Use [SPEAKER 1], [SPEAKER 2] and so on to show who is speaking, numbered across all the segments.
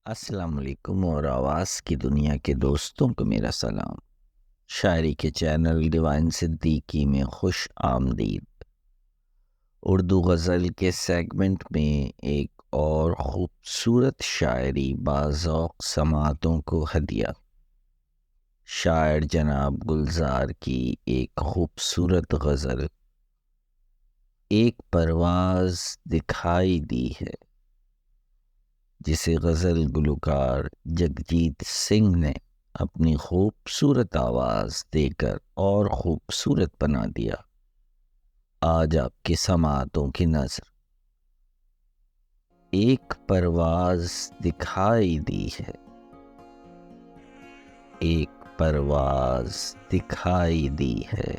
[SPEAKER 1] السلام علیکم اور آواز کی دنیا کے دوستوں کو میرا سلام۔ شاعری کے چینل ڈیوائن صدیقی میں خوش آمدید۔ اردو غزل کے سیگمنٹ میں ایک اور خوبصورت شاعری باذوق سماعتوں کو ہدیہ۔ شاعر جناب گلزار کی ایک خوبصورت غزل ایک پرواز دکھائی دی ہے، جسے غزل گلوکار جگجیت سنگھ نے اپنی خوبصورت آواز دے کر اور خوبصورت بنا دیا۔ آج آپ کی سماعتوں کی نظر ایک پرواز دکھائی دی ہے، ایک پرواز دکھائی دی ہے،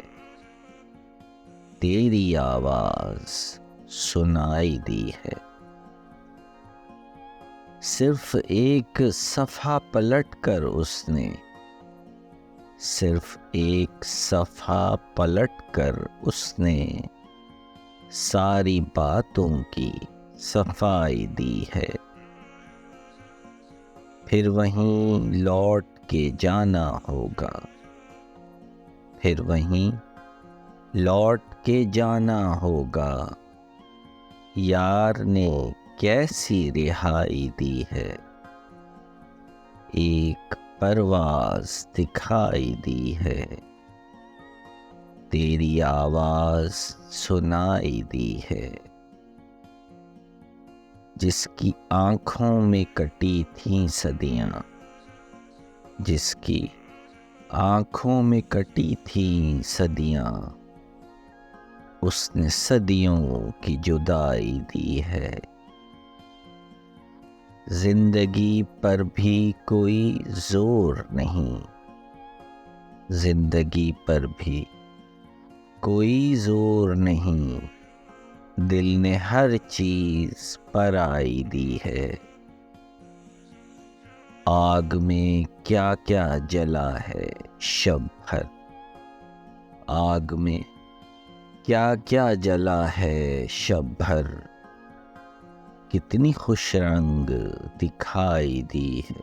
[SPEAKER 1] تیری آواز سنائی دی ہے۔ صرف ایک صفحہ پلٹ کر اس نے ساری باتوں کی صفائی دی ہے۔ پھر وہیں لوٹ کے جانا ہوگا، یار نے کیسی رہائی دی ہے، ایک پرواز دکھائی دی ہے، تیری آواز سنائی دی ہے۔ جس کی آنکھوں میں کٹی تھیں صدیاں، اس نے صدیوں کی جدائی دی ہے۔ زندگی پر بھی کوئی زور نہیں، دل نے ہر چیز پرائی دی ہے۔ آگ میں کیا کیا جلا ہے شب بھر، کتنی خوش رنگ دکھائی دی ہے،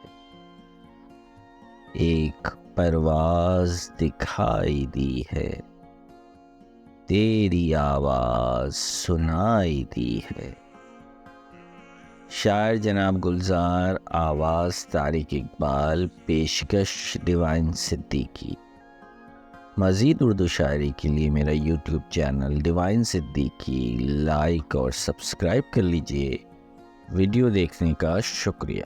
[SPEAKER 1] ایک پرواز دکھائی دی ہے، تیری آواز سنائی دی ہے۔ شاعر جناب گلزار، آواز طارق اقبال، پیشکش ڈیوائن صدیقی۔ مزید اردو شاعری کے لیے میرا YouTube channel divine Siddiqui like اور سبسکرائب کر لیجئے۔ ویڈیو دیکھنے کا شکریہ۔